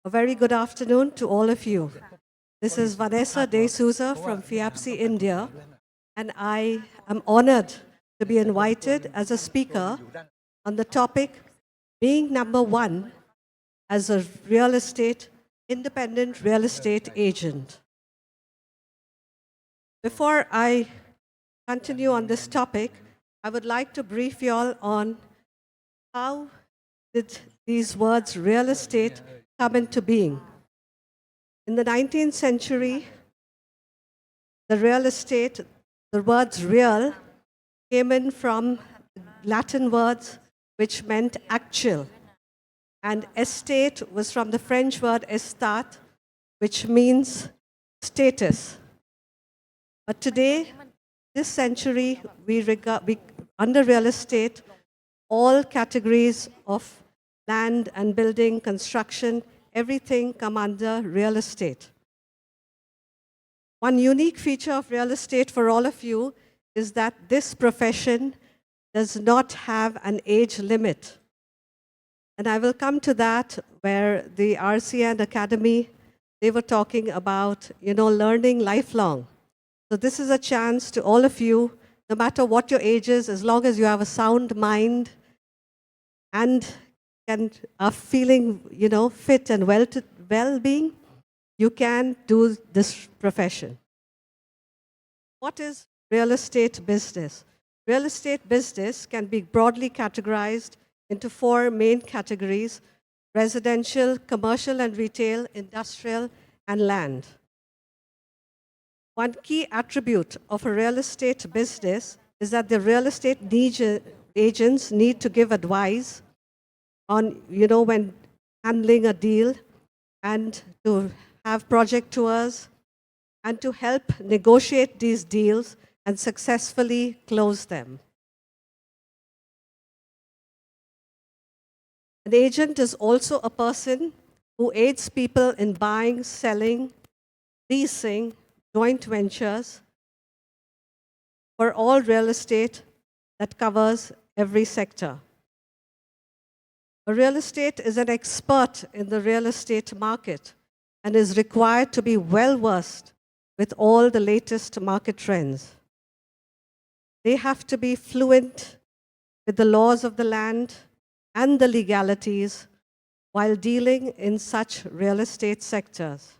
A very good afternoon to all of you. This is Vanessa de Souza from FIABCI India, and I am honored to be invited as a speaker on the topic being number one as a independent real estate agent. Before I continue on this topic, I would like to brief you all on how did these words real estate come into being. In the 19th century, the words real came in from Latin words which meant actual. And estate was from the French word estate, which means status. But today, this century, under real estate, all categories of land and building, construction, everything come under real estate. One unique feature of real estate for all of you is that this profession does not have an age limit. And I will come to that where the RCN Academy, they were talking about, learning lifelong. So this is a chance to all of you, no matter what your age is, as long as you have a sound mind and are feeling, fit and well-being, you can do this profession. What is real estate business? Real estate business can be broadly categorized into four main categories: residential, commercial and retail, industrial, and land. One key attribute of a real estate business is that the real estate agents need to give advice on, when handling a deal, and to have project tours, and to help negotiate these deals and successfully close them. An agent is also a person who aids people in buying, selling, leasing, joint ventures for all real estate that covers every sector. A real estate is an expert in the real estate market and is required to be well-versed with all the latest market trends. They have to be fluent with the laws of the land and the legalities while dealing in such real estate sectors.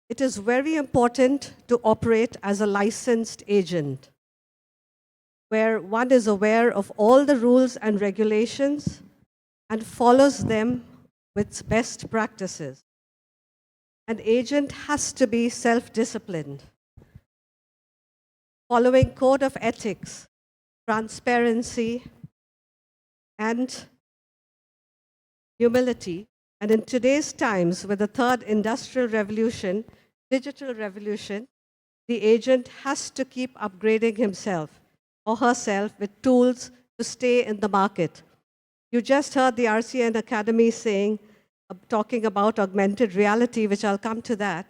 It is very important to operate as a licensed agent, where one is aware of all the rules and regulations and follows them with best practices. An agent has to be self-disciplined, following code of ethics, transparency, and humility. And in today's times, with the third industrial revolution, digital revolution, the agent has to keep upgrading himself or herself with tools to stay in the market. You just heard the RCN Academy talking about augmented reality, which I'll come to that.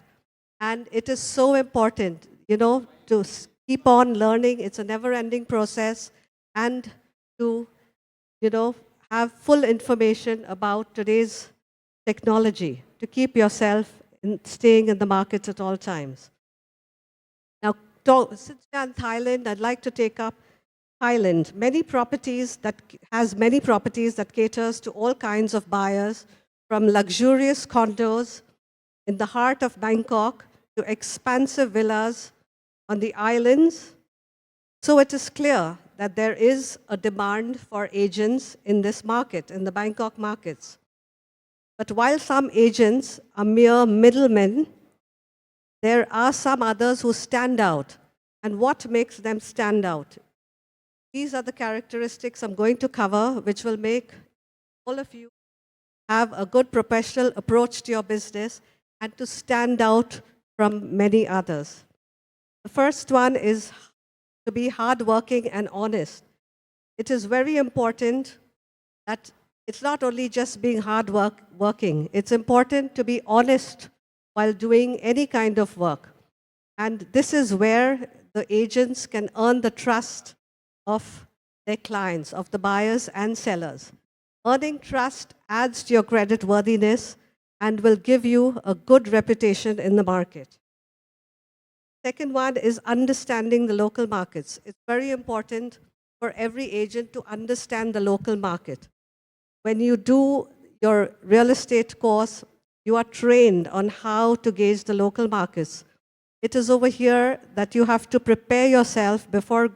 And it is so important, to keep on learning. It's a never-ending process, and to, have full information about today's technology to keep yourself staying in the markets at all times. Now, since we're in Thailand, I'd like to take up Thailand. Has many properties that caters to all kinds of buyers, from luxurious condos in the heart of Bangkok to expansive villas on the islands. So it is clear that there is a demand for agents in this market, in the Bangkok markets. But while some agents are mere middlemen, there are some others who stand out. And what makes them stand out? These are the characteristics I'm going to cover, which will make all of you have a good professional approach to your business and to stand out from many others. The first one is to be hardworking and honest. It is very important that it's not only just being hardworking, it's important to be honest while doing any kind of work. And this is where the agents can earn the trust of their clients, of the buyers and sellers. Earning trust adds to your credit worthiness and will give you a good reputation in the market. Second one is understanding the local markets. It's very important for every agent to understand the local market. When you do your real estate course, you are trained on how to gauge the local markets. It is over here that you have to prepare yourself before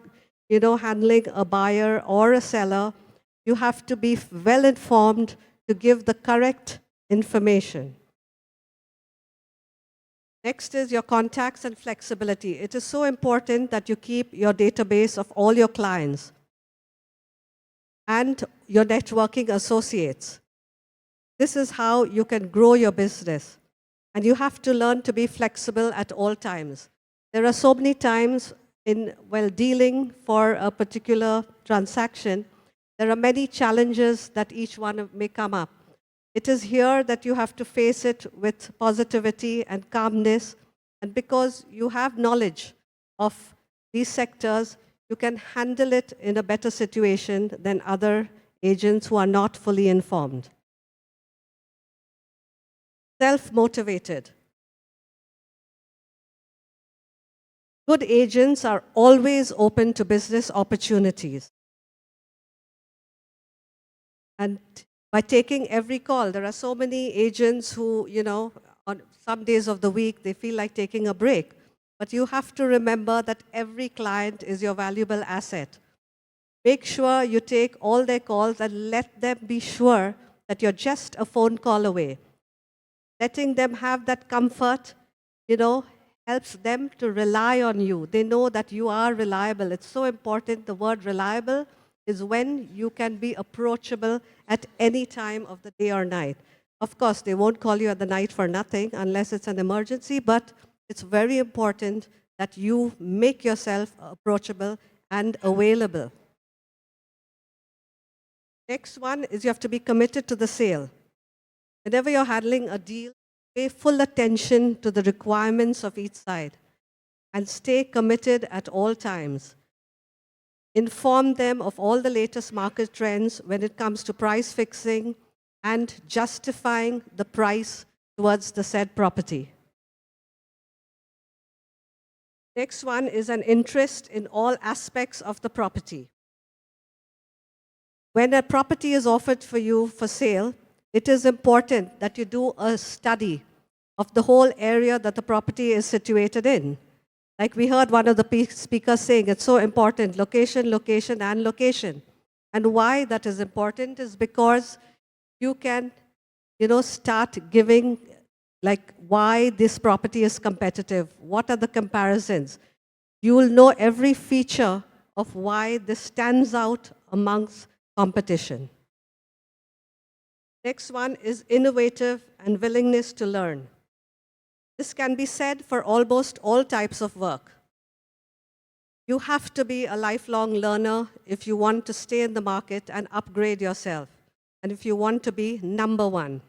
handling a buyer or a seller. You have to be well informed to give the correct information. Next is your contacts and flexibility. It is so important that you keep your database of all your clients and your networking associates. This is how you can grow your business. And you have to learn to be flexible at all times. There are so many times while dealing for a particular transaction, there are many challenges that each one may come up. It is here that you have to face it with positivity and calmness. And because you have knowledge of these sectors, you can handle it in a better situation than other agents who are not fully informed. Self-motivated. Good agents are always open to business opportunities. And by taking every call, there are so many agents who, on some days of the week, they feel like taking a break. But you have to remember that every client is your valuable asset. Make sure you take all their calls and let them be sure that you're just a phone call away. Letting them have that comfort, helps them to rely on you. They know that you are reliable. It's so important. The word reliable is when you can be approachable at any time of the day or night. Of course, they won't call you at the night for nothing unless it's an emergency, but it's very important that you make yourself approachable and available. Next one is you have to be committed to the sale. Whenever you're handling a deal, pay full attention to the requirements of each side and stay committed at all times. Inform them of all the latest market trends when it comes to price fixing and justifying the price towards the said property. Next one is an interest in all aspects of the property. When a property is offered for you for sale, it is important that you do a study of the whole area that the property is situated in. Like we heard one of the speakers saying, it's so important, location, location, and location. And why that is important is because you can, start giving like why this property is competitive, what are the comparisons. You will know every feature of why this stands out amongst competition. Next one is innovative and willingness to learn. This can be said for almost all types of work. You have to be a lifelong learner if you want to stay in the market and upgrade yourself, and if you want to be number one.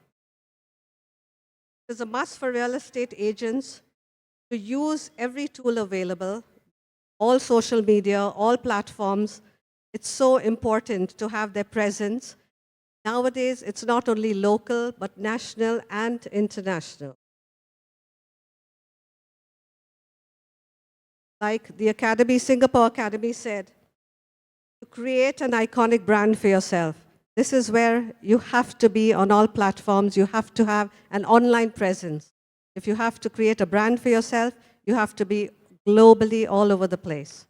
It's a must for real estate agents to use every tool available, all social media, all platforms. It's so important to have their presence. Nowadays, it's not only local, but national and international. Like the Academy, Singapore Academy said, to create an iconic brand for yourself. This is where you have to be on all platforms. You have to have an online presence. If you have to create a brand for yourself, you have to be globally all over the place.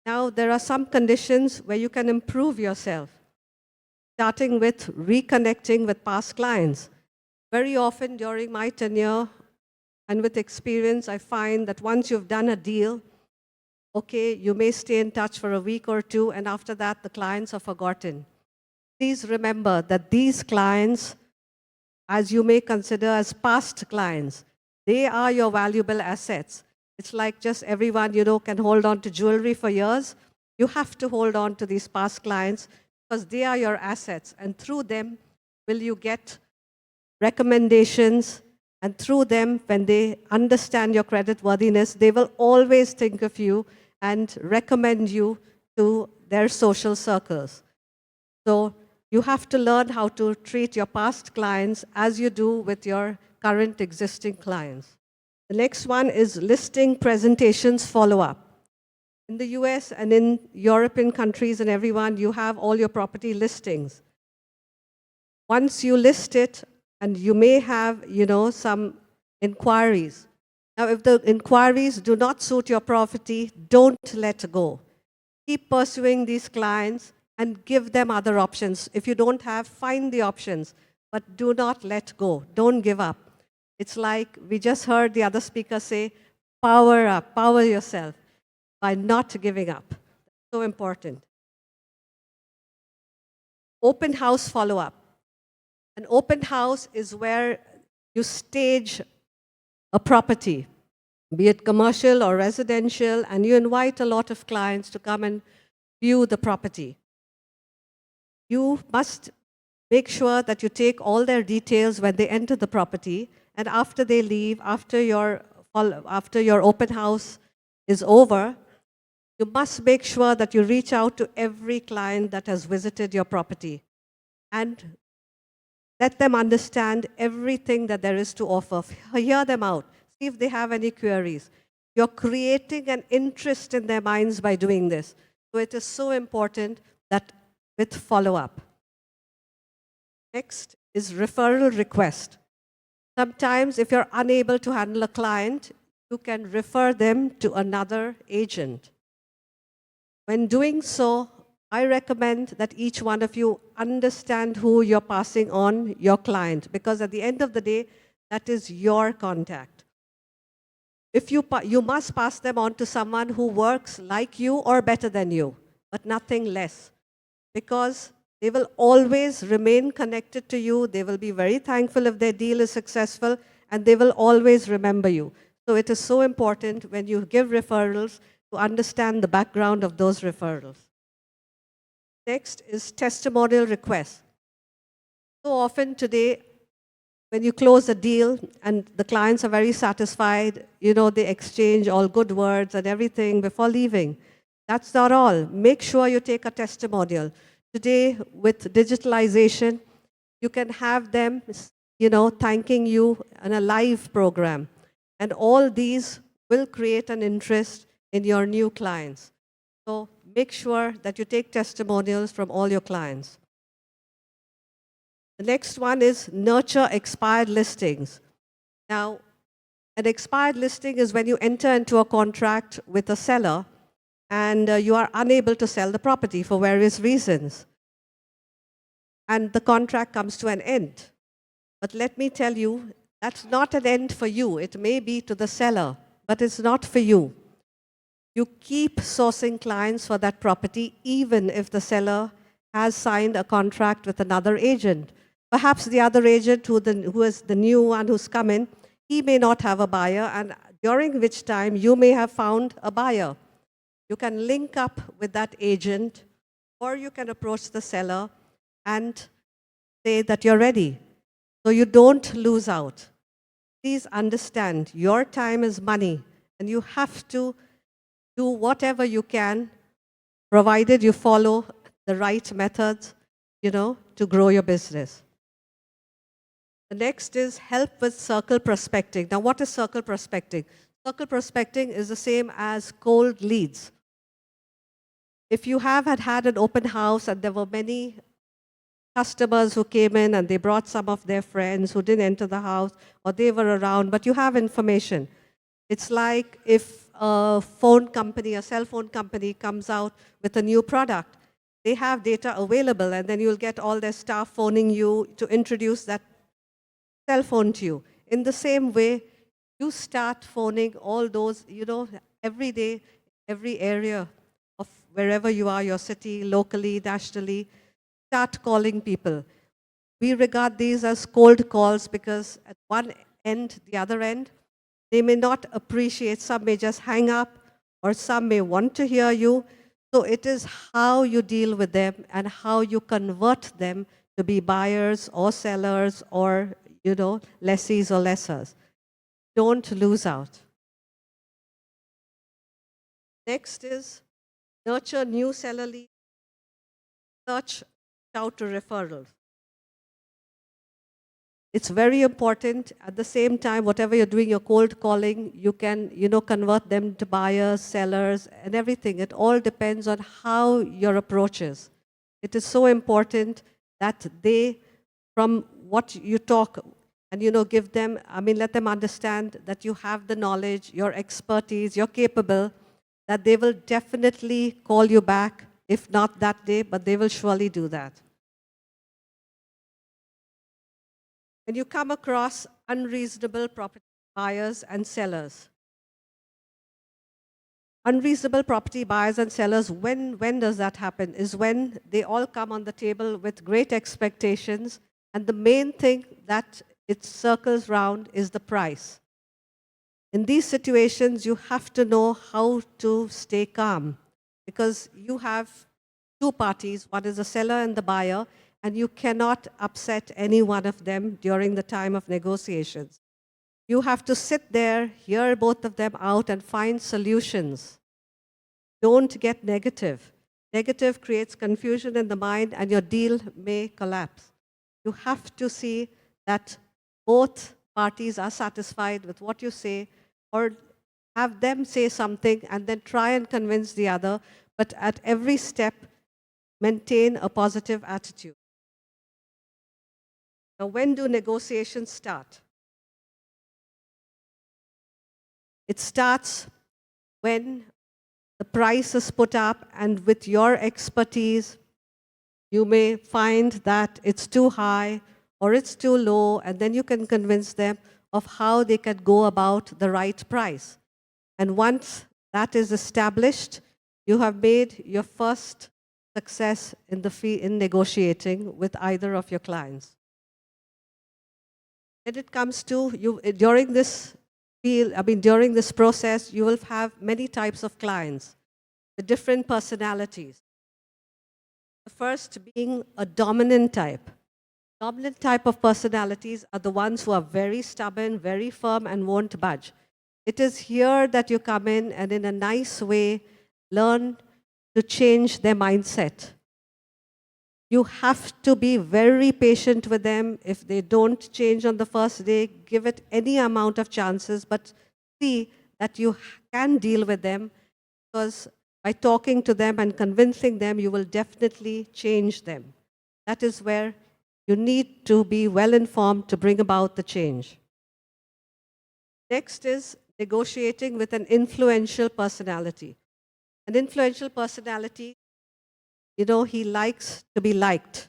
Now, there are some conditions where you can improve yourself, starting with reconnecting with past clients. Very often during my tenure and with experience, I find that once you've done a deal, okay, you may stay in touch for a week or two, and after that, the clients are forgotten. Please remember that these clients, as you may consider as past clients, they are your valuable assets. It's like just everyone, can hold on to jewelry for years. You have to hold on to these past clients because they are your assets. And through them, will you get recommendations. And through them, when they understand your creditworthiness, they will always think of you and recommend you to their social circles. So You have to learn how to treat your past clients as you do with your current existing clients. The next one is listing presentations follow-up. In the US and in European countries and everyone, you have all your property listings. Once you list it, and you may have, some inquiries. Now, if the inquiries do not suit your property, don't let go. Keep pursuing these clients and give them other options. If you don't have, find the options, but do not let go. Don't give up. It's like we just heard the other speaker say, power up, power yourself by not giving up. So important. Open house follow-up. An open house is where you stage a property, be it commercial or residential, and you invite a lot of clients to come and view the property. You must make sure that you take all their details when they enter the property, and after they leave, after your open house is over, you must make sure that you reach out to every client that has visited your property and let them understand everything that there is to offer. Hear them out. See if they have any queries. You're creating an interest in their minds by doing this. So it is so important that with follow-up. Next is referral request. Sometimes if you're unable to handle a client, you can refer them to another agent. When doing so, I recommend that each one of you understand who you're passing on your client, because at the end of the day, that is your contact. If you must pass them on to someone who works like you or better than you, but nothing less, because they will always remain connected to you. They will be very thankful if their deal is successful, and they will always remember you. So it is so important when you give referrals to understand the background of those referrals. Next is testimonial requests. So often today, when you close a deal and the clients are very satisfied, they exchange all good words and everything before leaving. That's not all. Make sure you take a testimonial. Today, with digitalization, you can have them, thanking you in a live program. And all these will create an interest in your new clients. So make sure that you take testimonials from all your clients. The next one is nurture expired listings. Now, an expired listing is when you enter into a contract with a seller and you are unable to sell the property for various reasons. And the contract comes to an end. But let me tell you, that's not an end for you. It may be to the seller, but it's not for you. You keep sourcing clients for that property, even if the seller has signed a contract with another agent. Perhaps the other agent who is the new one who's come in, he may not have a buyer, and during which time you may have found a buyer. You can link up with that agent, or you can approach the seller and say that you're ready. So you don't lose out. Please understand, your time is money, and you have to do whatever you can, provided you follow the right methods, to grow your business. The next is help with circle prospecting. Now, what is circle prospecting? Circle prospecting is the same as cold leads. If you have had an open house and there were many customers who came in and they brought some of their friends who didn't enter the house, or they were around, but you have information. It's like if a cell phone company comes out with a new product, they have data available, and then you'll get all their staff phoning you to introduce that cell phone to you. In the same way, you start phoning all those, every day, every area of wherever you are, your city, locally, nationally, start calling people. We regard these as cold calls because at one end, the other end, they may not appreciate, some may just hang up, or some may want to hear you. So it is how you deal with them and how you convert them to be buyers or sellers or, lessees or lessors. Don't lose out. Next is nurture new seller leads, search out to referrals. It's very important. At the same time, whatever you're doing, your cold calling, you can, convert them to buyers, sellers, and everything. It all depends on how your approach is. It is so important that they, from what you talk, and, give them, let them understand that you have the knowledge, your expertise, you're capable, that they will definitely call you back, if not that day, but they will surely do that. When you come across unreasonable property buyers and sellers, unreasonable property buyers and sellers, when does that happen? Is when they all come on the table with great expectations, and the main thing that it circles round is the price. In these situations, you have to know how to stay calm, because you have two parties, one is the seller and the buyer, and you cannot upset any one of them during the time of negotiations. You have to sit there, hear both of them out, and find solutions. Don't get negative. Negative creates confusion in the mind, and your deal may collapse. You have to see that both parties are satisfied with what you say, or have them say something and then try and convince the other, but at every step, maintain a positive attitude. Now, when do negotiations start? It starts when the price is put up, and with your expertise, you may find that it's too high or it's too low, and then you can convince them of how they can go about the right price. And once that is established, you have made your first success in negotiating with either of your clients. When it comes to you, during this process, you will have many types of clients with different personalities. The first being a dominant type. Dominant type of personalities are the ones who are very stubborn, very firm, and won't budge. It is here that you come in and in a nice way learn to change their mindset. You have to be very patient with them. If they don't change on the first day, give it any amount of chances, but see that you can deal with them, because by talking to them and convincing them, you will definitely change them. That is where you need to be well informed to bring about the change. Next is negotiating with an influential personality. An influential personality, he likes to be liked.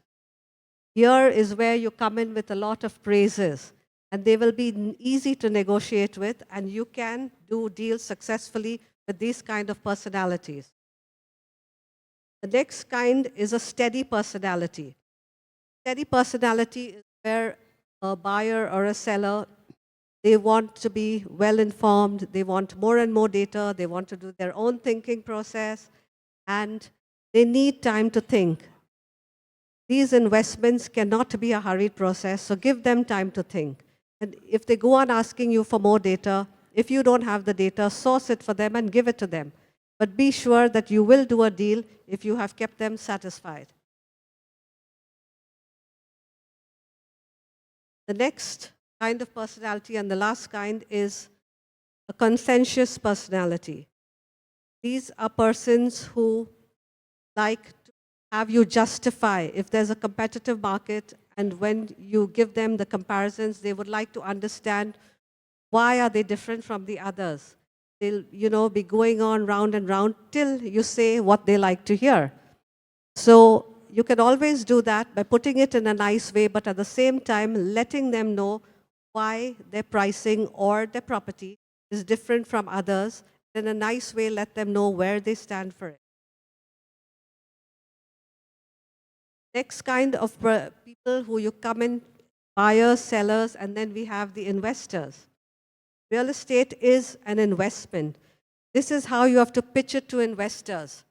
Here is where you come in with a lot of praises, and they will be easy to negotiate with, and you can do deals successfully with these kind of personalities. The next kind is a steady personality. Steady personality is where a buyer or a seller, they want to be well informed, they want more and more data, they want to do their own thinking process, and they need time to think. These investments cannot be a hurried process, so give them time to think. And if they go on asking you for more data, if you don't have the data, source it for them and give it to them. But be sure that you will do a deal if you have kept them satisfied. The next kind of personality, and the last kind, is a conscientious personality. These are persons who like to have you justify if there's a competitive market, and when you give them the comparisons, they would like to understand why are they different from the others. They'll be going on round and round till you say what they like to hear. So you can always do that by putting it in a nice way, but at the same time letting them know why their pricing or their property is different from others. In a nice way, let them know where they stand for it. Next kind of people who you come in, buyers, sellers, and then we have the investors. Real estate is an investment. This is how you have to pitch it to investors.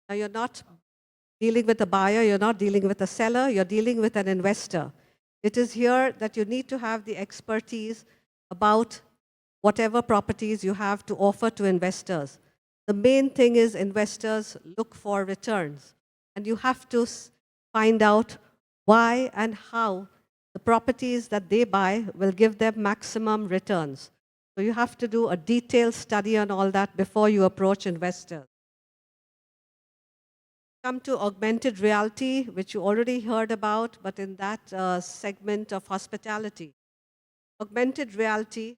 Now, you're not dealing with a buyer, you're not dealing with a seller, you're dealing with an investor. It is here that you need to have the expertise about whatever properties you have to offer to investors. The main thing is investors look for returns, and you have to find out why and how the properties that they buy will give them maximum returns. So you have to do a detailed study on all that before you approach investors. Come to augmented reality, which you already heard about, but in that segment of hospitality. Augmented reality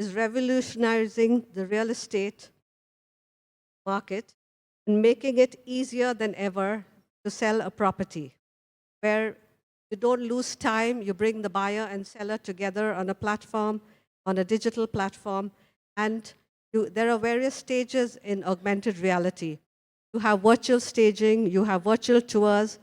is revolutionizing the real estate market and making it easier than ever to sell a property, where you don't lose time, you bring the buyer and seller together on a platform, on a digital platform, and there are various stages in augmented reality. You have virtual staging, you have virtual tours,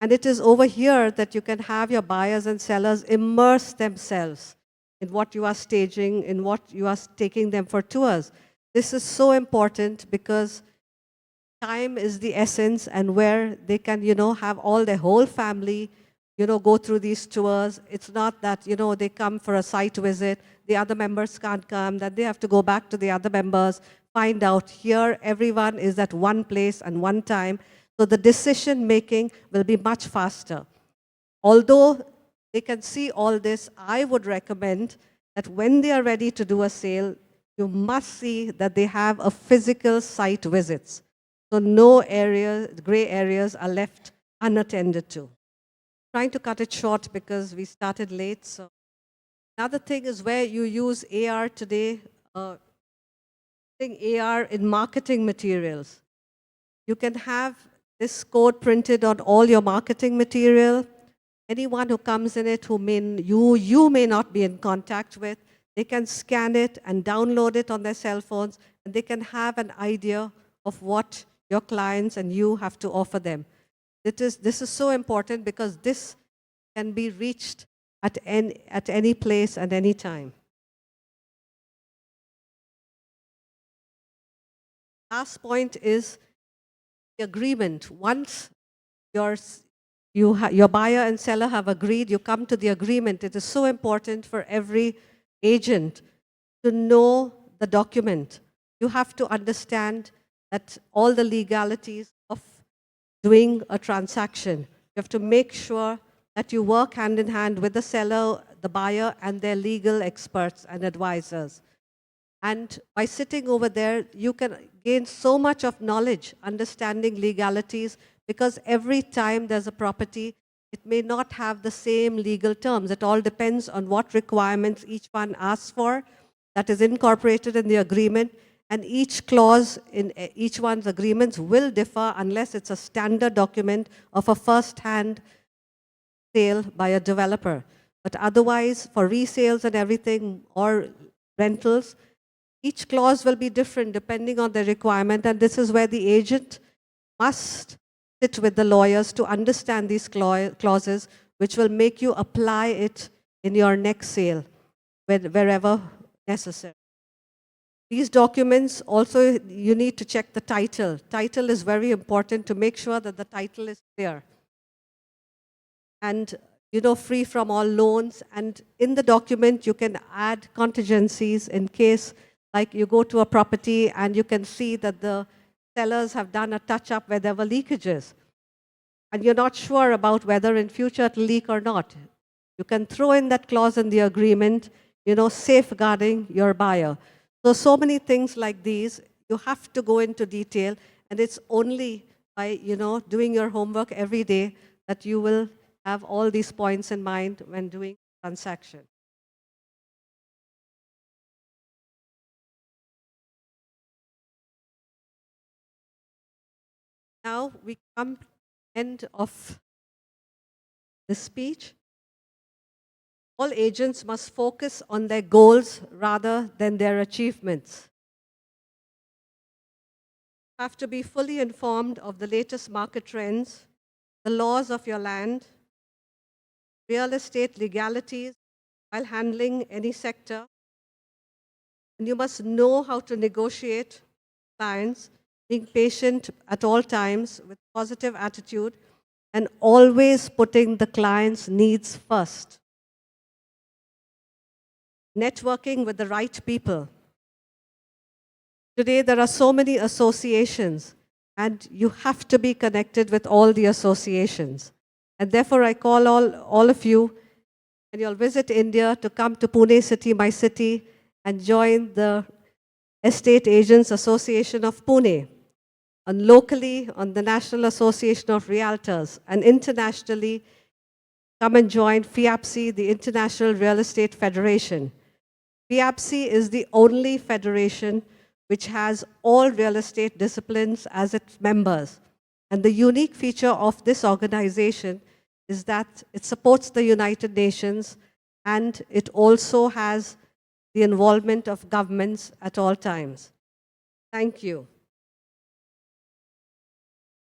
and it is over here that you can have your buyers and sellers immerse themselves in what you are staging, in what you are taking them for tours. This is so important because time is the essence, and where they can, have all their whole family, go through these tours. It's not that, they come for a site visit, the other members can't come, that they have to go back to the other members, find out. Here, everyone is at one place and one time, so the decision making will be much faster. Although they can see all this, I would recommend that when they are ready to do a sale, you must see that they have a physical site visits. So no gray areas are left unattended to. Trying to cut it short because we started late. So another thing is where you use AR today, using AR in marketing materials. You can have this code printed on all your marketing material. Anyone who comes in it who you may not be in contact with, they can scan it and download it on their cell phones, and they can have an idea of what your clients and you have to offer them. This is so important because this can be reached at any place at any time. Last point is the agreement. Once your buyer and seller have agreed, you come to the agreement. It is so important for every agent to know the document. You have to understand that all the legalities of doing a transaction. You have to make sure that you work hand in hand with the seller, the buyer, and their legal experts and advisors. And by sitting over there, you can gain so much of knowledge, understanding legalities, because every time there's a property, it may not have the same legal terms. It all depends on what requirements each one asks for. That is incorporated in the agreement. And each clause in each one's agreements will differ unless it's a standard document of a first-hand sale by a developer. But otherwise, for resales and everything, or rentals, each clause will be different depending on the requirement. And this is where the agent must sit with the lawyers to understand these clauses, which will make you apply it in your next sale, wherever necessary. These documents also, you need to check the title. Title is very important to make sure that the title is clear. And, free from all loans. And in the document, you can add contingencies in case, like you go to a property and you can see that the sellers have done a touch-up where there were leakages. And you're not sure about whether in future it'll leak or not. You can throw in that clause in the agreement, safeguarding your buyer. So many things like these, you have to go into detail, and it's only by, doing your homework every day that you will have all these points in mind when doing transaction. Now we come to the end of the speech. All agents must focus on their goals rather than their achievements. You have to be fully informed of the latest market trends, the laws of your land, real estate legalities while handling any sector. And you must know how to negotiate clients, being patient at all times with positive attitude, and always putting the client's needs first. Networking with the right people. Today, there are so many associations, and you have to be connected with all the associations. And therefore, I call all of you, and you'll visit India, to come to Pune city, my city, and join the Estate Agents Association of Pune, and locally on the National Association of Realtors, and internationally, come and join FIABCI, the International Real Estate Federation. FIABCI is the only federation which has all real estate disciplines as its members. And the unique feature of this organization is that it supports the United Nations, and it also has the involvement of governments at all times. Thank you.